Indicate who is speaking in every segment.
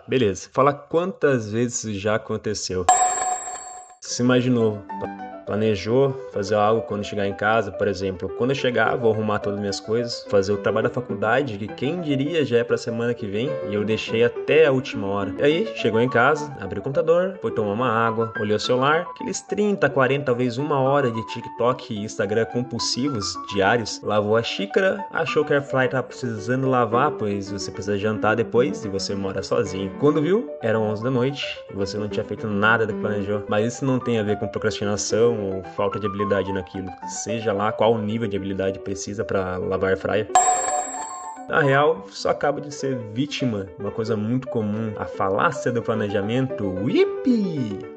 Speaker 1: beleza. Fala quantas vezes isso já aconteceu. Se imaginou, planejou fazer algo quando chegar em casa, por exemplo. Quando eu chegar, vou arrumar todas as minhas coisas, fazer o trabalho da faculdade, que quem diria já é pra semana que vem, e eu deixei até a última hora. E aí, chegou em casa, abriu o computador, foi tomar uma água, olhou o celular, aqueles 30, 40, talvez uma hora de TikTok e Instagram compulsivos diários, lavou a xícara, achou que a Airfryer tava precisando lavar, pois você precisa jantar depois e você mora sozinho. Quando viu, eram 11 da noite e você não tinha feito nada do que planejou. Mas isso não tem a ver com procrastinação ou falta de habilidade naquilo, seja lá qual nível de habilidade precisa para lavar Air Fryer. Na real, só acaba de ser vítima de uma coisa muito comum, a falácia do planejamento. Yippee!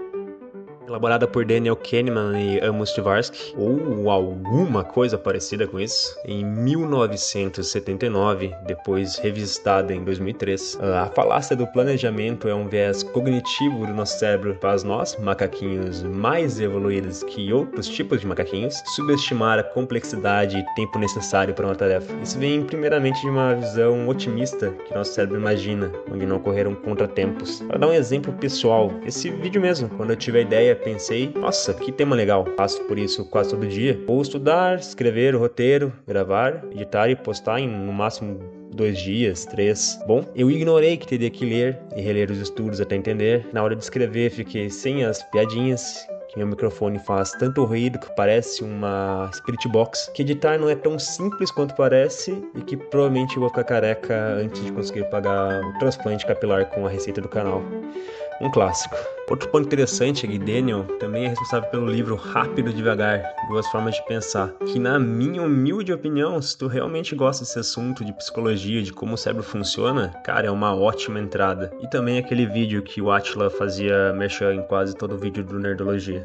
Speaker 1: Elaborada por Daniel Kahneman e Amos Tversky, ou alguma coisa parecida com isso, em 1979, depois revisitada em 2003. A falácia do planejamento é um viés cognitivo do nosso cérebro, faz nós, macaquinhos mais evoluídos que outros tipos de macaquinhos, subestimar a complexidade e tempo necessário para uma tarefa. Isso vem primeiramente de uma visão otimista que nosso cérebro imagina, onde não ocorreram contratempos. Para dar um exemplo pessoal, esse vídeo mesmo, quando eu tive a ideia, pensei, nossa, que tema legal, passo por isso quase todo dia. Vou estudar, escrever o roteiro, gravar, editar e postar em no máximo 2 dias, 3. Bom, eu ignorei que teria que ler e reler os estudos até entender. Na hora de escrever, fiquei sem as piadinhas, que meu microfone faz tanto ruído que parece uma Spirit Box, que editar não é tão simples quanto parece e que provavelmente eu vou ficar careca antes de conseguir pagar o transplante capilar com a receita do canal. Um clássico. Outro ponto interessante é que Daniel também é responsável pelo livro Rápido e Devagar, Duas Formas de Pensar, que na minha humilde opinião, se tu realmente gosta desse assunto de psicologia, de como o cérebro funciona, cara, é uma ótima entrada. E também aquele vídeo que o Atila fazia merchan em quase todo o vídeo do Nerdologia.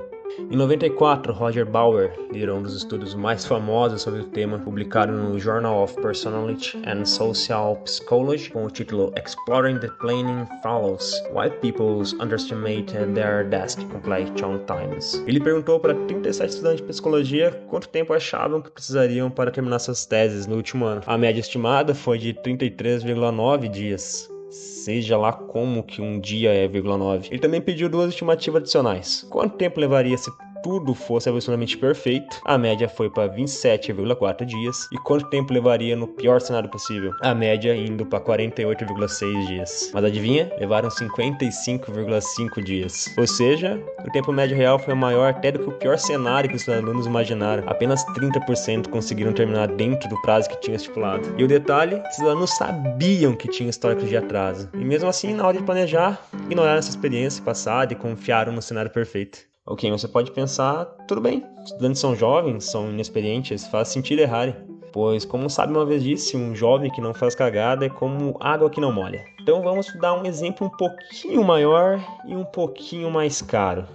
Speaker 1: Em 94, Roger Bauer liderou um dos estudos mais famosos sobre o tema, publicado no Journal of Personality and Social Psychology, com o título Exploring the Planning Follows: Why People Underestimate Their Task Completion Times. Ele perguntou para 37 estudantes de psicologia quanto tempo achavam que precisariam para terminar suas teses no último ano. A média estimada foi de 33,9 dias. Seja lá como que um dia é 0,9. Ele também pediu 2 estimativas adicionais. Quanto tempo levaria se tudo fosse absolutamente perfeito? A média foi para 27,4 dias. E quanto tempo levaria no pior cenário possível? A média indo para 48,6 dias. Mas adivinha? Levaram 55,5 dias. Ou seja, o tempo médio real foi maior até do que o pior cenário que os alunos imaginaram. Apenas 30% conseguiram terminar dentro do prazo que tinha estipulado. E o detalhe, os alunos sabiam que tinha histórico de atraso. E mesmo assim, na hora de planejar, ignoraram essa experiência passada e confiaram no cenário perfeito. Ok, você pode pensar, tudo bem, estudantes são jovens, são inexperientes, faz sentido errarem. Pois, como sabe uma vez disse, um jovem que não faz cagada é como água que não molha. Então vamos dar um exemplo um pouquinho maior e um pouquinho mais caro.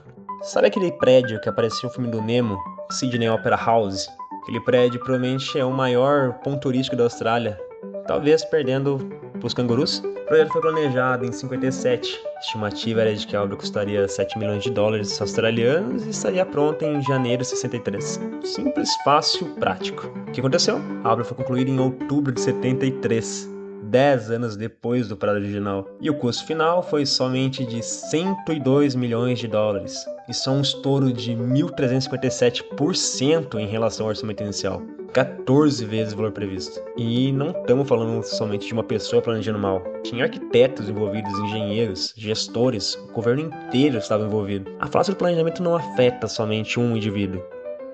Speaker 1: Sabe aquele prédio que apareceu no filme do Nemo, Sydney Opera House? Aquele prédio provavelmente é o maior ponto turístico da Austrália, talvez perdendo para os cangurus. O projeto foi planejado em 57. A estimativa era de que a obra custaria 7 milhões de dólares australianos e estaria pronta em janeiro de 63. Simples, fácil, prático. O que aconteceu? A obra foi concluída em outubro de 73. 10 anos depois do prazo original. E o custo final foi somente de 102 milhões de dólares. Isso é um estouro de 1.357% em relação ao orçamento inicial. 14 vezes o valor previsto. E não estamos falando somente de uma pessoa planejando mal. Tinha arquitetos envolvidos, engenheiros, gestores, o governo inteiro estava envolvido. A fase do planejamento não afeta somente um indivíduo.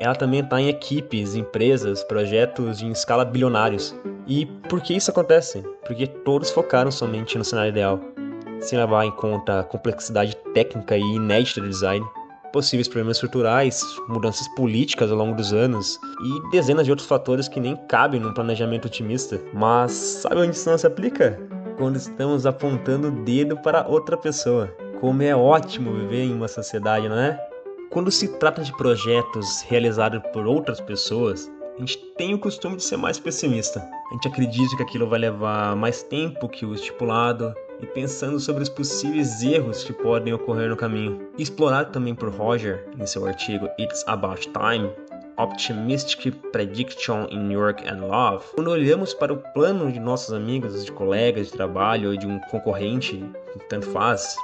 Speaker 1: Ela também está em equipes, empresas, projetos em escala bilionários. E por que isso acontece? Porque todos focaram somente no cenário ideal, sem levar em conta a complexidade técnica e inédita do design, possíveis problemas estruturais, mudanças políticas ao longo dos anos e dezenas de outros fatores que nem cabem num planejamento otimista. Mas sabe onde isso não se aplica? Quando estamos apontando o dedo para outra pessoa. Como é ótimo viver em uma sociedade, não é? Quando se trata de projetos realizados por outras pessoas, a gente tem o costume de ser mais pessimista. A gente acredita que aquilo vai levar mais tempo que o estipulado e pensando sobre os possíveis erros que podem ocorrer no caminho. Explorado também por Roger em seu artigo It's About Time, Optimistic Prediction in Work and Love. Quando olhamos para o plano de nossos amigos, de colegas de trabalho ou de um concorrente, tanto faz,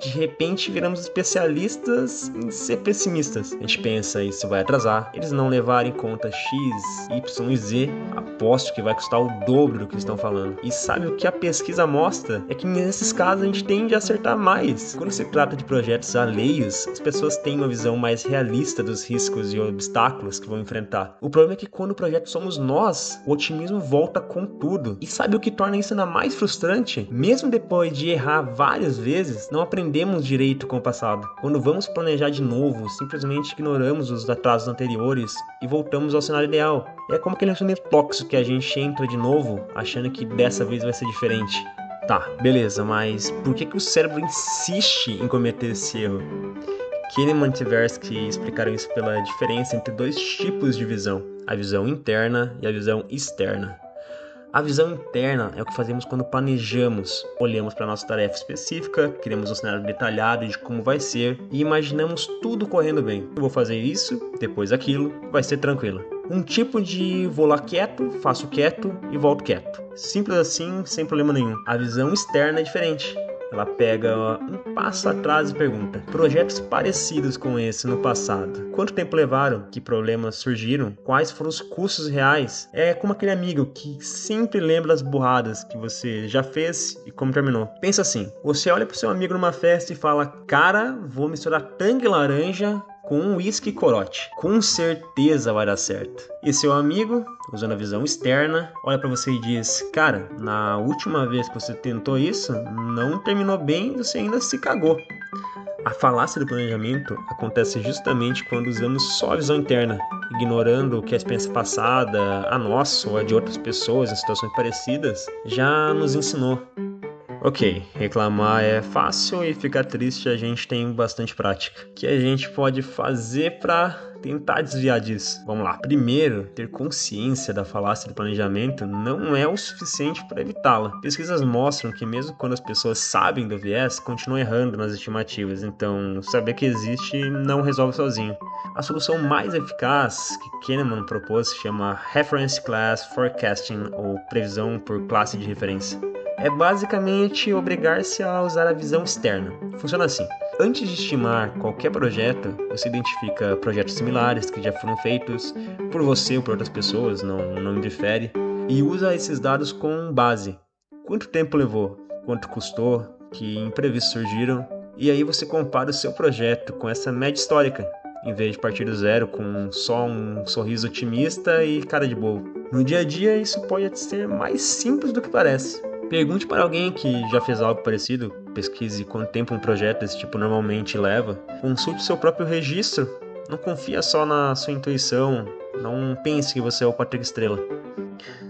Speaker 1: de repente viramos especialistas em ser pessimistas. A gente pensa, isso vai atrasar, eles não levarem em conta X, Y e Z, aposto que vai custar o dobro do que estão falando. E sabe o que a pesquisa mostra? É que nesses casos a gente tende a acertar mais. Quando se trata de projetos alheios, as pessoas têm uma visão mais realista dos riscos e obstáculos que vão enfrentar. O problema é que quando o projeto somos nós, o otimismo volta com tudo. E sabe o que torna isso ainda mais frustrante? Mesmo depois de errar várias vezes, não aprendemos direito com o passado. Quando vamos planejar de novo, simplesmente ignoramos os atrasos anteriores e voltamos ao cenário ideal. É como aquele relacionamento tóxico que a gente entra de novo, achando que dessa vez vai ser diferente. Tá, beleza, mas por que o cérebro insiste em cometer esse erro? Kahneman e Tversky explicaram isso pela diferença entre dois tipos de visão, a visão interna e a visão externa. A visão interna é o que fazemos quando planejamos. Olhamos para a nossa tarefa específica, criamos um cenário detalhado de como vai ser e imaginamos tudo correndo bem. Eu vou fazer isso, depois aquilo, vai ser tranquilo. Um tipo de vou lá quieto, faço quieto e volto quieto. Simples assim, sem problema nenhum. A visão externa é diferente. Ela pega um passo atrás e pergunta: projetos parecidos com esse no passado, quanto tempo levaram? Que problemas surgiram? Quais foram os custos reais? É como aquele amigo que sempre lembra das burradas que você já fez e como terminou. Pensa assim, você olha pro seu amigo numa festa e fala: cara, vou misturar tangue laranja com um whisky corote. Com certeza vai dar certo. E seu amigo, usando a visão externa, olha pra você e diz: cara, na última vez que você tentou isso, não terminou bem, você ainda se cagou. A falácia do planejamento acontece justamente quando usamos só a visão interna, ignorando o que a experiência passada, a nossa ou a de outras pessoas em situações parecidas, já nos ensinou. Ok, reclamar é fácil e ficar triste a gente tem bastante prática. O que a gente pode fazer para tentar desviar disso? Vamos lá. Primeiro, ter consciência da falácia do planejamento não é o suficiente para evitá-la. Pesquisas mostram que mesmo quando as pessoas sabem do viés, continuam errando nas estimativas, então saber que existe não resolve sozinho. A solução mais eficaz que Kahneman propôs se chama Reference Class Forecasting, ou previsão por classe de referência. É basicamente obrigar-se a usar a visão externa. Funciona assim. Antes de estimar qualquer projeto, você identifica projetos similares que já foram feitos por você ou por outras pessoas, não indifere, e usa esses dados como base. Quanto tempo levou? Quanto custou? Que imprevistos surgiram? E aí você compara o seu projeto com essa média histórica, em vez de partir do zero com só um sorriso otimista e cara de bobo. No dia a dia, isso pode ser mais simples do que parece. Pergunte para alguém que já fez algo parecido, pesquise quanto tempo um projeto desse tipo normalmente leva, consulte seu próprio registro, não confia só na sua intuição, não pense que você é o Patrick Estrela.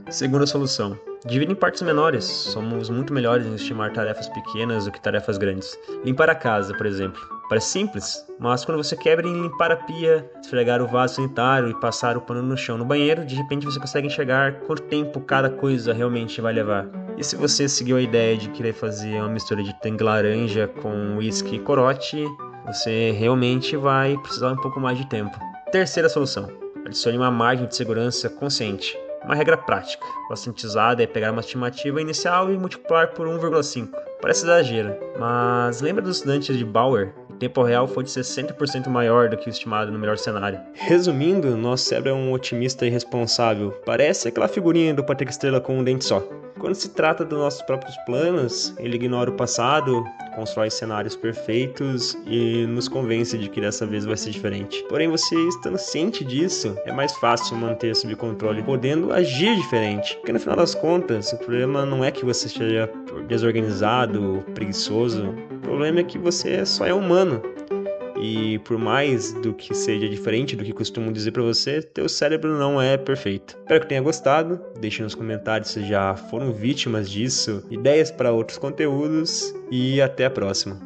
Speaker 1: Segunda solução: divide em partes menores, somos muito melhores em estimar tarefas pequenas do que tarefas grandes. Limpar a casa, por exemplo, parece simples, mas quando você quebra em limpar a pia, esfregar o vaso sanitário e passar o pano no chão no banheiro, de repente você consegue enxergar quanto tempo cada coisa realmente vai levar. E se você seguiu a ideia de querer fazer uma mistura de tangue laranja com whisky e corote, você realmente vai precisar um pouco mais de tempo. Terceira solução: adicione uma margem de segurança consciente. Uma regra prática, bastante usada, é pegar uma estimativa inicial e multiplicar por 1,5. Parece exagero, mas lembra dos estudantes de Bauer? O tempo real foi de 60% maior do que o estimado no melhor cenário. Resumindo, nosso cérebro é um otimista irresponsável. Parece aquela figurinha do Patrick Estrela com um dente só. Quando se trata dos nossos próprios planos, ele ignora o passado, constrói cenários perfeitos e nos convence de que dessa vez vai ser diferente. Porém, você estando ciente disso, é mais fácil manter sob controle, podendo agir diferente. Porque no final das contas, o problema não é que você esteja desorganizado, preguiçoso. O problema é que você só é humano. E por mais do que seja diferente do que costumam dizer pra você, teu cérebro não é perfeito. Espero que tenha gostado. Deixe nos comentários se já foram vítimas disso, ideias para outros conteúdos e até a próxima.